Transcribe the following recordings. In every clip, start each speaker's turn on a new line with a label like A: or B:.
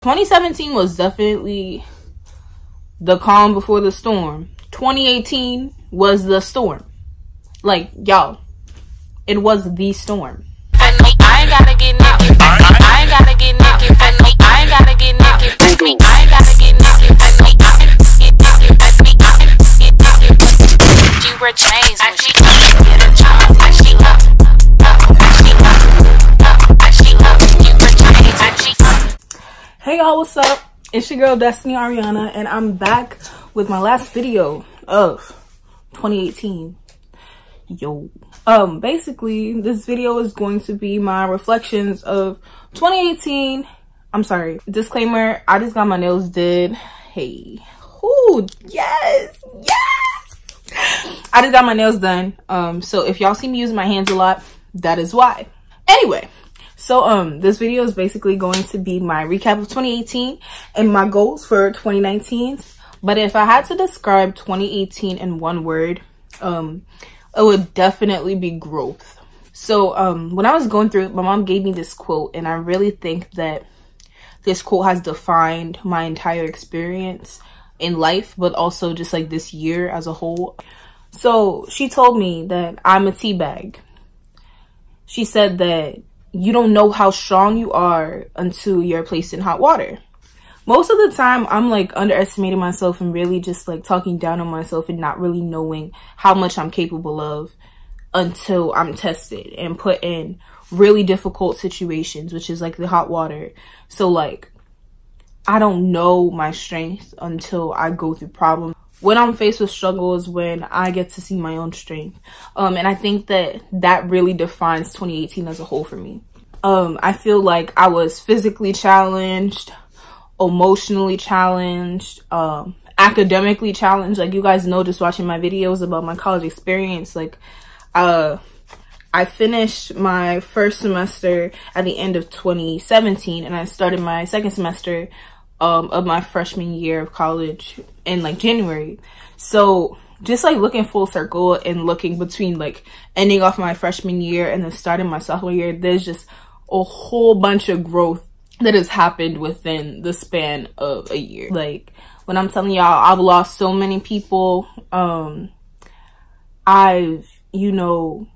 A: 2017 was definitely the calm before the storm. 2018 was the storm. Like, y'all, it was the storm.
B: I ain't gotta get naked. I ain't gotta get naked. I ain't gotta get naked. I ain't gotta get naked. She wear chains when she get a job. She love.
A: Hey y'all, what's up? It's your girl Destiny Ariana, and I'm back with my last video of 2018. Yo. Basically, this video is going to be my reflections of 2018. I'm sorry. Disclaimer, I just got my nails did. Hey. Ooh, yes! Yes! I just got my nails done. So if y'all see me using my hands a lot, that is why. Anyway. So, this video is basically going to be my recap of 2018 and my goals for 2019. But if I had to describe 2018 in one word, it would definitely be growth. So, when I was going through it, my mom gave me this quote, and I really think that this quote has defined my entire experience in life, but also just like this year as a whole. So, she told me that I'm a tea bag. She said that you don't know how strong you are until you're placed in hot water. Most of the time, I'm like underestimating myself and really just like talking down on myself and not really knowing how much I'm capable of until I'm tested and put in really difficult situations, which is like the hot water. So like, I don't know my strength until I go through problems. When I'm faced with struggles, when I get to see my own strength. And I think that that really defines 2018 as a whole for me. I feel like I was physically challenged, emotionally challenged, academically challenged. Like, you guys know, just watching my videos about my college experience, like, I finished my first semester at the end of 2017, and I started my second semester of my freshman year of college in like January. So just like looking full circle and looking between like ending off my freshman year and then starting my sophomore year, there's just a whole bunch of growth that has happened within the span of a year. Like, when I'm telling y'all, I've lost so many people. I've, you know,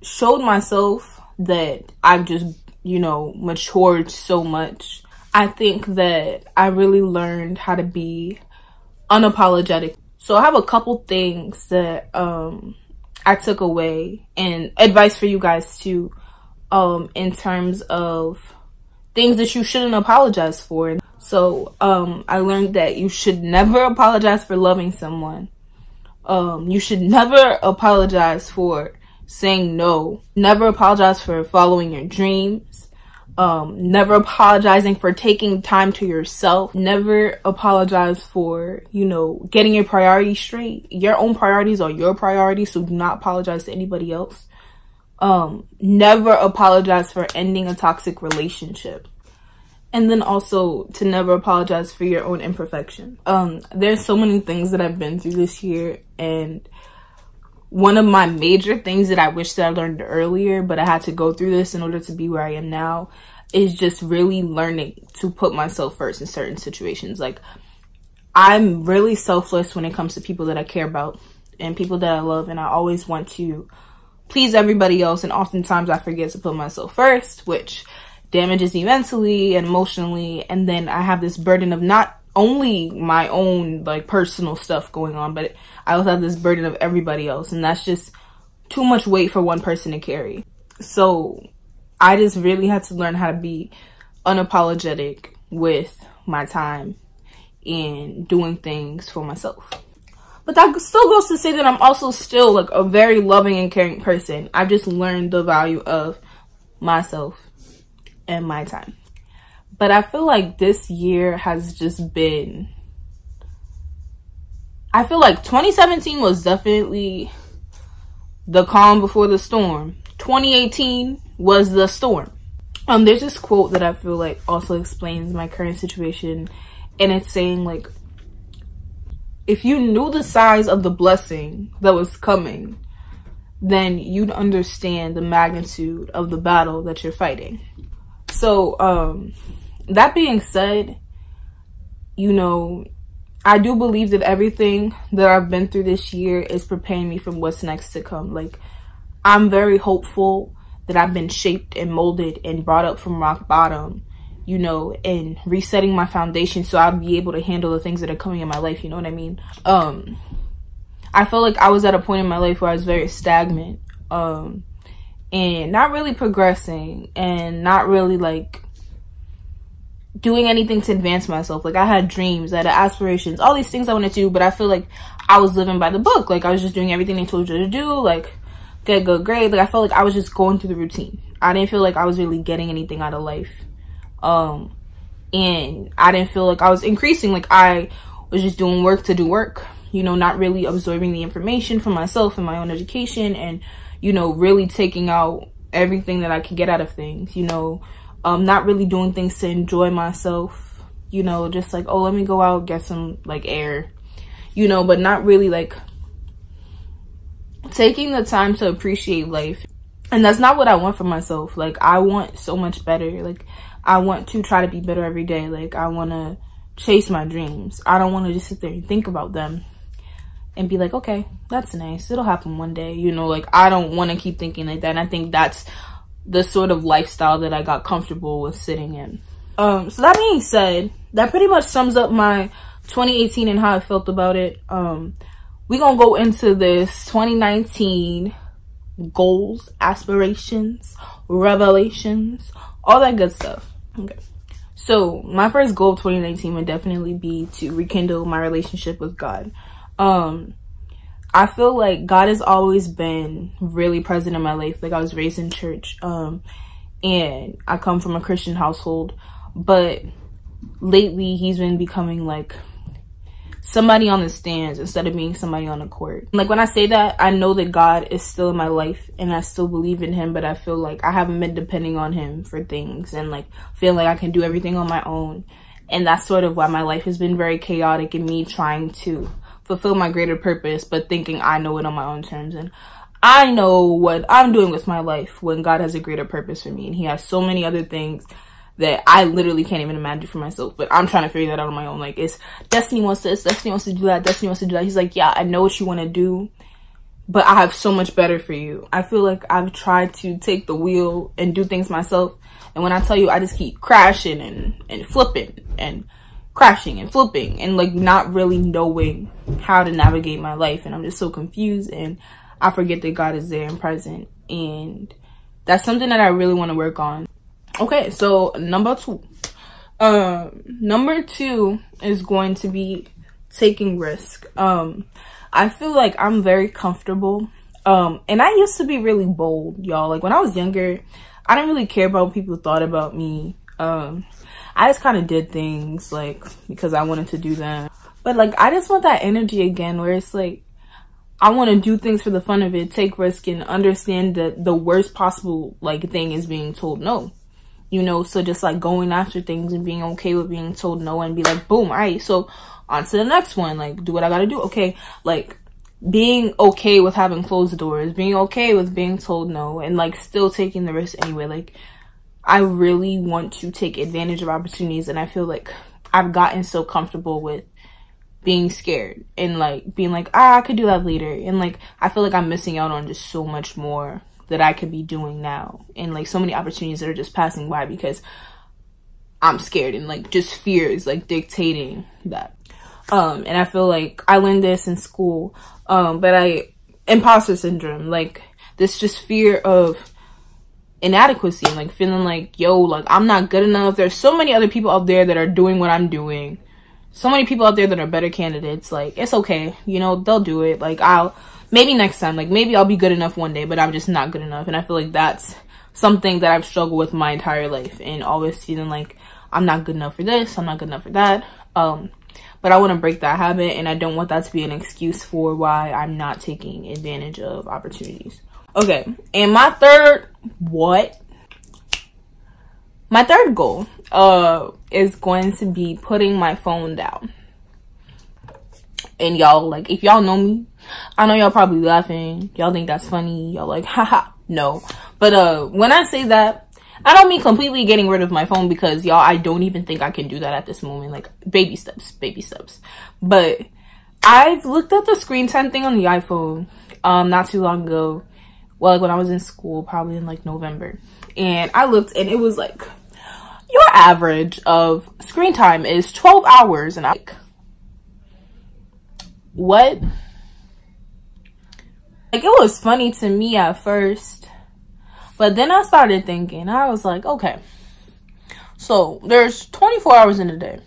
A: showed myself that I've just, you know, matured so much. I think that I really learned how to be unapologetic. So I have a couple things that I took away and advice for you guys too, in terms of things that you shouldn't apologize for. So I learned that you should never apologize for loving someone. You should never apologize for saying no. Never apologize for following your dreams. Never apologizing for taking time to yourself. Never apologize for, you know, getting your priorities straight. Your own priorities are your priorities, so do not apologize to anybody else. Never apologize for ending a toxic relationship. And then also to never apologize for your own imperfection. There's so many things that I've been through this year, and one of my major things that I wish that I learned earlier, but I had to go through this in order to be where I am now, is just really learning to put myself first in certain situations. Like, I'm really selfless when it comes to people that I care about and people that I love, and I always want to please everybody else, and oftentimes I forget to put myself first, which damages me mentally and emotionally. And then I have this burden of not only my own like personal stuff going on, but I also have this burden of everybody else, and that's just too much weight for one person to carry. So I just really had to learn how to be unapologetic with my time and doing things for myself. But that still goes to say that I'm also still like a very loving and caring person. I've just learned the value of myself and my time. But I feel like this year has just been, I feel like 2017 was definitely the calm before the storm. 2018 was the storm. There's this quote that I feel like also explains my current situation, and it's saying like, if you knew the size of the blessing that was coming, then you'd understand the magnitude of the battle that you're fighting. So that being said, you know, I do believe that everything that I've been through this year is preparing me for what's next to come. Like, I'm very hopeful that I've been shaped and molded and brought up from rock bottom, you know, and resetting my foundation so I'll be able to handle the things that are coming in my life, you know what I mean? I feel like I was at a point in my life where I was very stagnant, and not really progressing and not really like doing anything to advance myself. Like, I had dreams, I had aspirations, all these things I wanted to do, but I feel like I was living by the book. Like, I was just doing everything they told you to do, like get a good grade. Like, I felt like I was just going through the routine. I didn't feel like I was really getting anything out of life. And I didn't feel like I was increasing. Like, I was just doing work to do work, you know, not really absorbing the information for myself and my own education, and, you know, really taking out everything that I could get out of things, you know, not really doing things to enjoy myself, you know, just like, oh, let me go out, get some like air, you know, but not really like taking the time to appreciate life. And that's not what I want for myself. Like, I want so much better. Like, I want to try to be better every day. Like, I want to chase my dreams. I don't want to just sit there and think about them and be like, okay, that's nice, it'll happen one day, you know. Like, I don't want to keep thinking like that. And I think that's the sort of lifestyle that I got comfortable with sitting in. So that being said, that pretty much sums up my 2018 and how I felt about it. We're gonna go into this 2019 goals, aspirations, revelations, all that good stuff. Okay, so my first goal of 2019 would definitely be to rekindle my relationship with God. I feel like God has always been really present in my life. Like, I was raised in church, and I come from a Christian household, but lately he's been becoming like somebody on the stands instead of being somebody on the court. Like, when I say that, I know that God is still in my life and I still believe in him, but I feel like I haven't been depending on him for things and like feeling like I can do everything on my own. And that's sort of why my life has been very chaotic, and me trying to fulfill my greater purpose, but thinking I know it on my own terms. And I know what I'm doing with my life when God has a greater purpose for me, and he has so many other things that I literally can't even imagine for myself, but I'm trying to figure that out on my own. Like, it's Destiny wants this, Destiny wants to do that, Destiny wants to do that. He's like, yeah, I know what you want to do, but I have so much better for you. I feel like I've tried to take the wheel and do things myself, and when I tell you, I just keep crashing and flipping and crashing and flipping and like not really knowing how to navigate my life, and I'm just so confused, and I forget that God is there and present, and that's something that I really want to work on. Okay, so number two is going to be taking risk. I feel like I'm very comfortable, and I used to be really bold, y'all. Like, when I was younger, I didn't really care about what people thought about me. I just kind of did things like because I wanted to do them, but like, I just want that energy again where it's like I want to do things for the fun of it, take risk, and understand that the worst possible like thing is being told no. You know, so just like going after things and being okay with being told no, and be like, boom, all right, so on to the next one. Like, do what I gotta do. Okay, like being okay with having closed doors, being okay with being told no, and like still taking the risk anyway. Like, I really want to take advantage of opportunities, and I feel like I've gotten so comfortable with being scared and like being like, I could do that later, and like I feel like I'm missing out on just so much more that I could be doing now, and like so many opportunities that are just passing by because I'm scared, and like just fear is like dictating that. And I feel like I learned this in school, but imposter syndrome, like this just fear of inadequacy, and like feeling like, yo, like I'm not good enough. There's so many other people out there that are doing what I'm doing, so many people out there that are better candidates. Like, it's okay, you know, they'll do it. Like, maybe next time, like maybe I'll be good enough one day, but I'm just not good enough. And I feel like that's something that I've struggled with my entire life, and always feeling like I'm not good enough for this, I'm not good enough for that. But I want to break that habit, and I don't want that to be an excuse for why I'm not taking advantage of opportunities. Okay, and my third goal is going to be putting my phone down. And y'all, like, if y'all know me, I know y'all probably laughing. Y'all think that's funny. Y'all like, haha, no. But when I say that, I don't mean completely getting rid of my phone, because y'all, I don't even think I can do that at this moment. Like, baby steps, baby steps. But I've looked at the screen time thing on the iPhone not too long ago. Well, like when I was in school, probably in like November. And I looked, and it was like, your average of screen time is 12 hours. And I'm like, what? Like, it was funny to me at first. But then I started thinking, I was like, okay. So there's 24 hours in a day.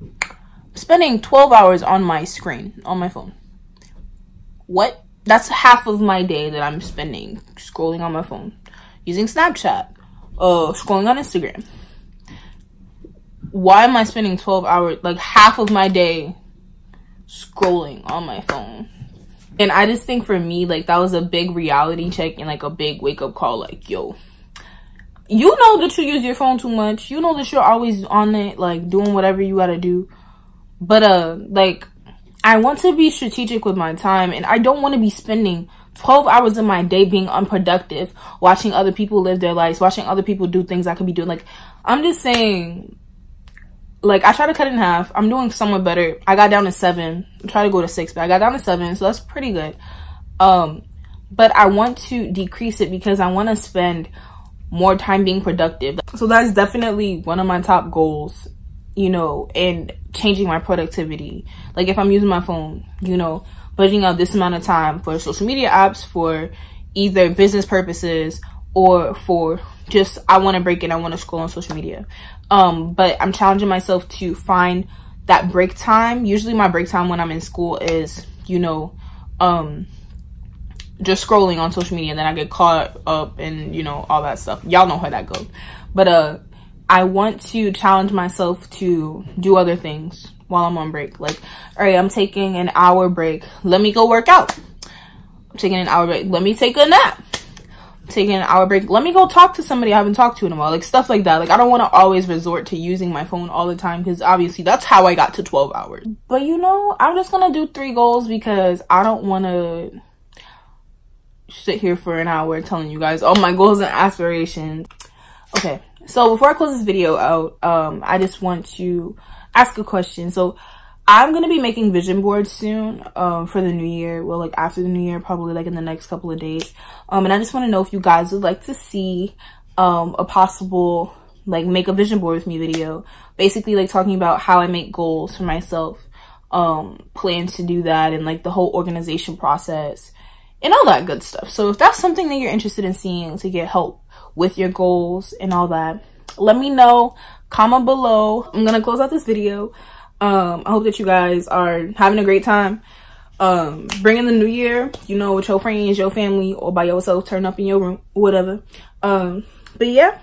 A: I'm spending 12 hours on my screen, on my phone. What? That's half of my day that I'm spending scrolling on my phone. Using Snapchat. Scrolling on Instagram. Why am I spending 12 hours, like half of my day, scrolling on my phone? And I just think for me, like, that was a big reality check and like a big wake up call. Like, yo, you know that you use your phone too much. You know that you're always on it, like doing whatever you gotta do. But like, I want to be strategic with my time, and I don't want to be spending 12 hours of my day being unproductive, watching other people live their lives, watching other people do things I could be doing. Like, I'm just saying, like, I try to cut it in half. I'm doing somewhat better. I got down to 7. I try to go to 6, but I got down to 7, so that's pretty good. But I want to decrease it because I want to spend more time being productive. So that's definitely one of my top goals, you know, in changing my productivity. Like, if I'm using my phone, you know, budgeting out this amount of time for social media apps, for either business purposes or for just, I want to break it, I want to scroll on social media. But I'm challenging myself to find that break time. Usually my break time when I'm in school is, you know, just scrolling on social media, and then I get caught up and, you know, all that stuff. Y'all know how that goes. But I want to challenge myself to do other things while I'm on break. Like, all right, I'm taking an hour break. Let me go work out. I'm taking an hour break. Let me take a nap. Taking an hour break. Let me go talk to somebody I haven't talked to in a while. Like, stuff like that. Like, I don't want to always resort to using my phone all the time, because obviously that's how I got to 12 hours. But, you know, I'm just going to do 3 goals because I don't want to sit here for an hour telling you guys all my goals and aspirations. Okay, so before I close this video out, I just want to ask a question. So I'm going to be making vision boards soon for the new year. Well, like after the new year, probably like in the next couple of days. And I just want to know if you guys would like to see a possible, like, make a vision board with me video. Basically, like, talking about how I make goals for myself, plan to do that, and like the whole organization process and all that good stuff. So if that's something that you're interested in seeing to get help with your goals and all that, let me know. Comment below. I'm going to close out this video. I hope that you guys are having a great time. Bring in the new year, you know, with your friends, your family, or by yourself, turn up in your room, whatever. But yeah,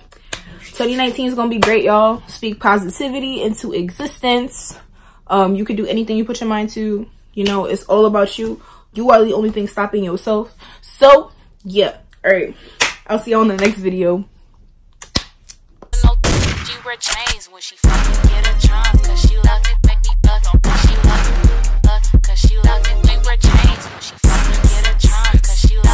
A: 2019 is gonna be great, y'all. Speak positivity into existence. You can do anything you put your mind to. You know, it's all about you. You are the only thing stopping yourself. So yeah, all right, I'll see you on the next video.
B: She wear chains when she fucking get a charm, cause she love it, make me buck, cause she love it, cause she love it. She wear chains when she